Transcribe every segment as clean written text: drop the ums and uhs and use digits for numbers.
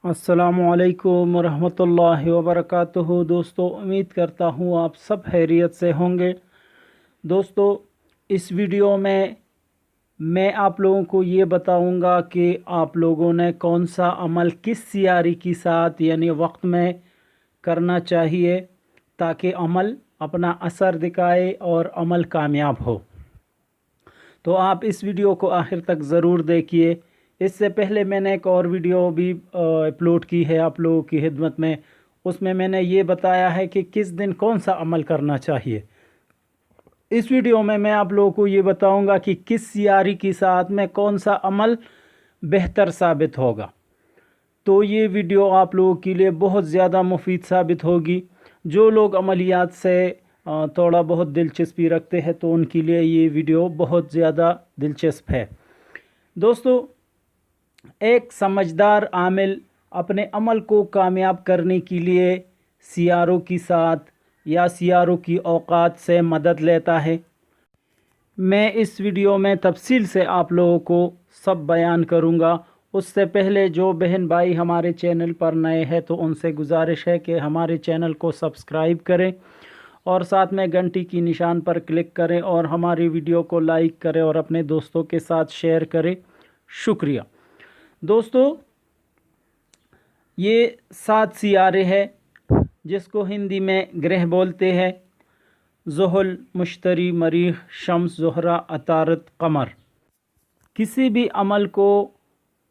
अस्सलामुअलैकुम वरहमतुल्लाहि वबरकातुहू। दोस्तों, उम्मीद करता हूँ आप सब खैरियत से होंगे। दोस्तों, इस वीडियो में मैं आप लोगों को ये बताऊंगा कि आप लोगों ने कौन सा अमल किस सियारी के साथ यानी वक्त में करना चाहिए ताकि अमल अपना असर दिखाए और अमल कामयाब हो। तो आप इस वीडियो को आखिर तक ज़रूर देखिए। इससे पहले मैंने एक और वीडियो भी अपलोड की है आप लोगों की खिदमत में। उसमें मैंने ये बताया है कि किस दिन कौन सा अमल करना चाहिए। इस वीडियो में मैं आप लोगों को ये बताऊंगा कि किस सियारी के साथ में कौन सा अमल बेहतर साबित होगा। तो ये वीडियो आप लोगों के लिए बहुत ज़्यादा मुफीद साबित होगी। जो लोग अमलियात से थोड़ा बहुत दिलचस्पी रखते हैं तो उनके लिए ये वीडियो बहुत ज़्यादा दिलचस्प है। दोस्तों, एक समझदार आमिल अपने अमल को कामयाब करने के लिए सियारों के साथ या सियारों की औकात से मदद लेता है। मैं इस वीडियो में तफसील से आप लोगों को सब बयान करूंगा। उससे पहले जो बहन भाई हमारे चैनल पर नए हैं तो उनसे गुजारिश है कि हमारे चैनल को सब्सक्राइब करें और साथ में घंटी की निशान पर क्लिक करें और हमारी वीडियो को लाइक करें और अपने दोस्तों के साथ शेयर करें। शुक्रिया। दोस्तों, ये 7 सियारे हैं जिसको हिंदी में ग्रह बोलते हैं। ज़ुहल, मुश्तरी, मरीख, शम्स, ज़ुहरा, अतारत, कमर। किसी भी अमल को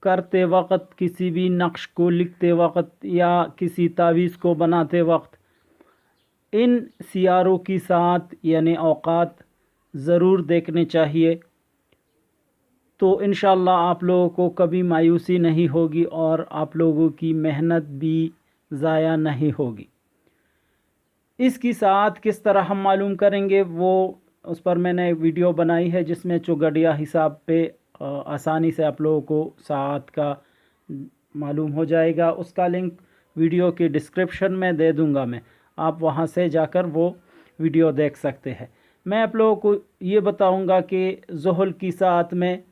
करते वक्त, किसी भी नक्श को लिखते वक्त या किसी तावीज़ को बनाते वक्त इन सियारों के साथ यानी औकात ज़रूर देखने चाहिए। तो इंशाअल्लाह आप लोगों को कभी मायूसी नहीं होगी और आप लोगों की मेहनत भी ज़ाया नहीं होगी। इसकी साथ किस तरह हम मालूम करेंगे वो उस पर मैंने वीडियो बनाई है जिसमें चौगड़िया हिसाब पे आसानी से आप लोगों को साथ का मालूम हो जाएगा। उसका लिंक वीडियो के डिस्क्रिप्शन में दे दूंगा मैं, आप वहां से जाकर वो वीडियो देख सकते हैं। मैं आप लोगों को ये बताऊंगा कि ज़ुहल की साथ में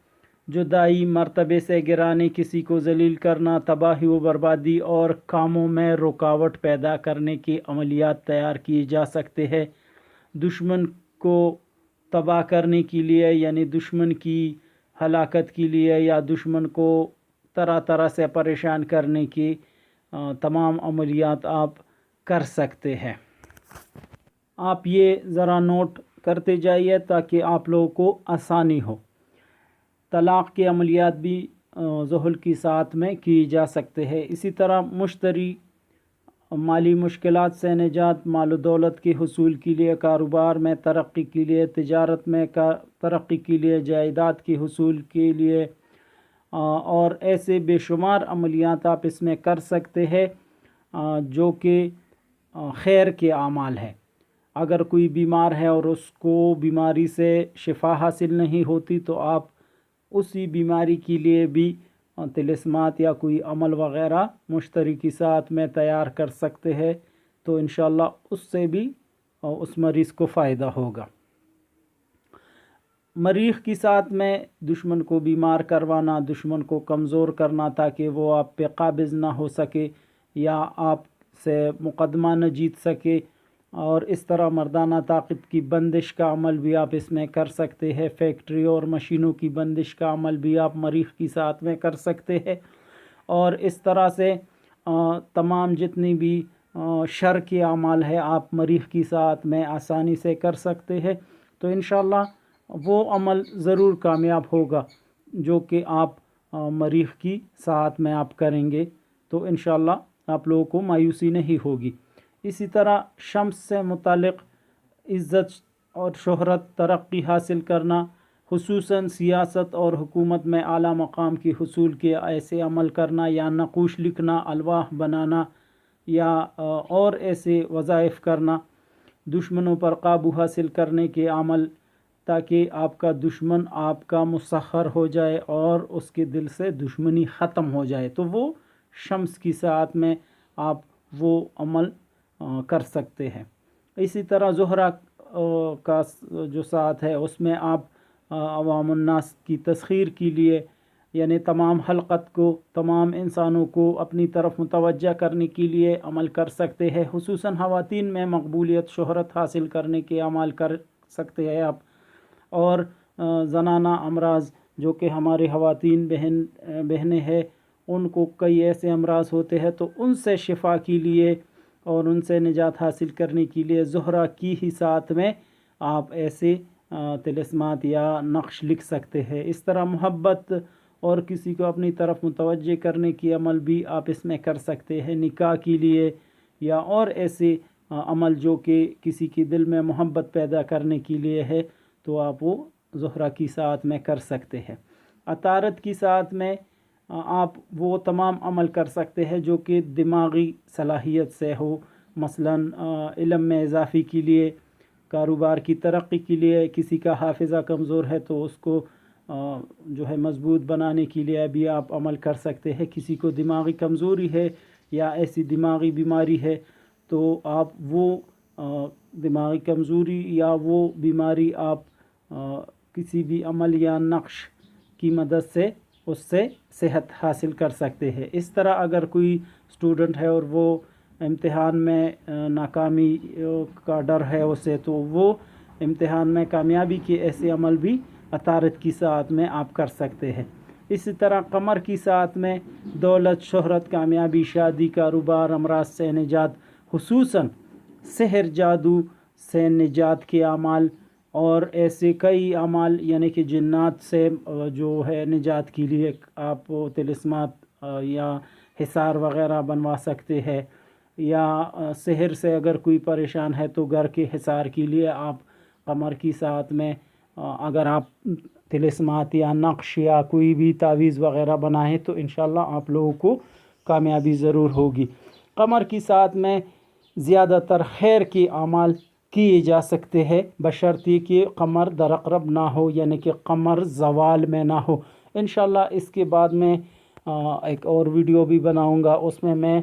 जुदाई, मर्तबे से गिराने, किसी को जलील करना, तबाही व बर्बादी और कामों में रुकावट पैदा करने की अमलियात तैयार किए जा सकते हैं। दुश्मन को तबाह करने के लिए यानी दुश्मन की हलाकत के लिए या दुश्मन को तरह तरह से परेशान करने की तमाम अमलियात आप कर सकते हैं। आप ये ज़रा नोट करते जाइए ताकि आप लोगों को आसानी हो। तलाक़ के अमलियात भी ज़ुहल की साथ में की जा सकते हैं। इसी तरह मुश्तरी, माली मुश्किलात से निजात, माल दौलत के हुसूल के लिए, कारोबार में तरक्की के लिए, तिजारत में तरक्की के लिए, जायदाद के हुसूल के लिए और ऐसे बेशुमार अमलियात आप इसमें कर सकते हैं जो कि खैर के आमाल हैं। अगर कोई बीमार है और उसको बीमारी से शिफा हासिल नहीं होती तो आप उसी बीमारी के लिए भी तिलिस्मात या कोई अमल वग़ैरह मुश्तरी के साथ में तैयार कर सकते हैं। तो इंशाअल्लाह उससे भी उस मरीज़ को फ़ायदा होगा। मरीख़ के साथ में दुश्मन को बीमार करवाना, दुश्मन को कमज़ोर करना ताकि वो आप पे काबिज़ ना हो सके या आप से मुक़दमा न जीत सके, और इस तरह मर्दाना ताकत की बंदिश का अमल भी आप इसमें कर सकते हैं। फैक्ट्री और मशीनों की बंदिश का अमल भी आप मरीख़ के साथ में कर सकते हैं। और इस तरह से तमाम जितनी भी शर के अमाल है आप मरीख़ के साथ में आसानी से कर सकते हैं। तो इंशाअल्लाह वो अमल ज़रूर कामयाब होगा जो कि आप मरीख़ की साथ में आप करेंगे। तो इंशाअल्लाह आप लोगों को मायूसी नहीं होगी। इसी तरह शम्स से मुतालिक इज़्ज़त और शोहरत, तरक्की हासिल करना, खुसूसन सियासत और हुकूमत में आला मकाम की हुसूल के ऐसे अमल करना या नक़ूश लिखना, अलवाह बनाना या और ऐसे वज़ाइफ करना, दुश्मनों पर काबू हासिल करने के अमल ताकि आपका दुश्मन आपका मुसख्खर हो जाए और उसके दिल से दुश्मनी ख़त्म हो जाए। तो वो शम्स की साथ में आप वो अमल कर सकते हैं। इसी तरह ज़ुहरा का जो साथ है उसमें आप अवामुन्नास की तस्खीर के लिए یعنی تمام حلقت کو، تمام انسانوں کو اپنی طرف متوجہ کرنے کے لیے عمل کر سکتے ہیں، خصوصاً خواتین میں مقبولیت شہرت حاصل کرنے کے عمل کر سکتے ہیں آپ۔ اور زنانہ امراض جو کہ ہمارے خواتین بہنیں ہیں، ان کو کئی ایسے امراض ہوتے ہیں، تو ان سے شفا کے لیے اور ان سے نجات حاصل کرنے کے لیے زہرہ کی ہی ساتھ میں آپ ایسے طلسمات یا نقش لکھ سکتے ہیں۔ اس طرح محبت اور کسی کو اپنی طرف متوجہ کرنے کی عمل بھی آپ اس میں کر سکتے ہیں، نکاح کے لیے یا اور ایسے عمل جو کہ کسی کے دل میں محبت پیدا کرنے کے لیے ہے، تو آپ وہ زہرہ کی ساتھ میں کر سکتے ہیں۔ عطارد کی ساتھ میں آپ وہ تمام عمل کر سکتے ہیں جو کہ دماغی صلاحیت سے ہو، مثلاً علم میں اضافی کے لیے، کاروبار کی ترقی کے لیے، کسی کا حافظہ کمزور ہے تو اس کو جو ہے مضبوط بنانے کے لیے بھی آپ عمل کر سکتے ہیں۔ کسی کو دماغی کمزوری ہے یا ایسی دماغی بیماری ہے تو آپ وہ دماغی کمزوری یا وہ بیماری آپ کسی بھی عمل یا نقش کی مدد سے اس سے صحت حاصل کر سکتے ہیں۔ اس طرح اگر کوئی اسٹوڈنٹ ہے اور وہ امتحان میں ناکامی کا ڈر ہے اسے، تو وہ امتحان میں کامیابی کے ایسے عمل بھی عطارد کی ساتھ میں آپ کر سکتے ہیں۔ اسی طرح قمر کی ساتھ میں دولت، شہرت، کامیابی، شادی، کاروبار، امراض سے نجات، خصوصاً سحر، جادو سے نجات کے اعمال اور ایسے کئی اعمال، یعنی کہ جنات سے جو ہے نجات کے لیے آپ طلسمات یا حصار وغیرہ بنوا سکتے ہیں، یا سحر سے اگر کوئی پریشان ہے تو گھر کے حصار کے لیے آپ قمر کی ساتھ میں اگر آپ طلسمات یا نقش یا کوئی بھی تعویذ وغیرہ بنائیں تو انشاءاللہ آپ لوگوں کو کامیابی ضرور ہوگی۔ قمر کی ساتھ میں زیادہ تر خیر کے اعمال کیے جا سکتے ہیں، بشرطیکہ کہ قمر درقرب نہ ہو، یعنی کہ قمر زوال میں نہ ہو۔ انشاءاللہ اس کے بعد میں ایک اور ویڈیو بھی بناؤں گا، اس میں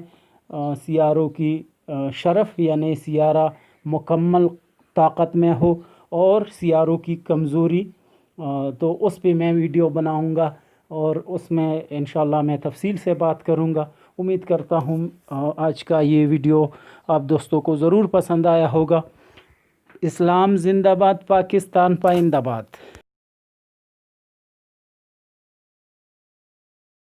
سیاروں کی شرف، یعنی سیارہ مکمل طاقت میں ہو اور سیاروں کی کمزوری، تو اس پہ میں ویڈیو بناؤں گا اور اس میں انشاءاللہ میں تفصیل سے بات کروں گا۔ امید کرتا ہوں آج کا یہ ویڈیو آپ دوستوں کو ضرور پسند آیا ہوگا۔ اسلام زندہ باد، پاکستان پائندہ باد۔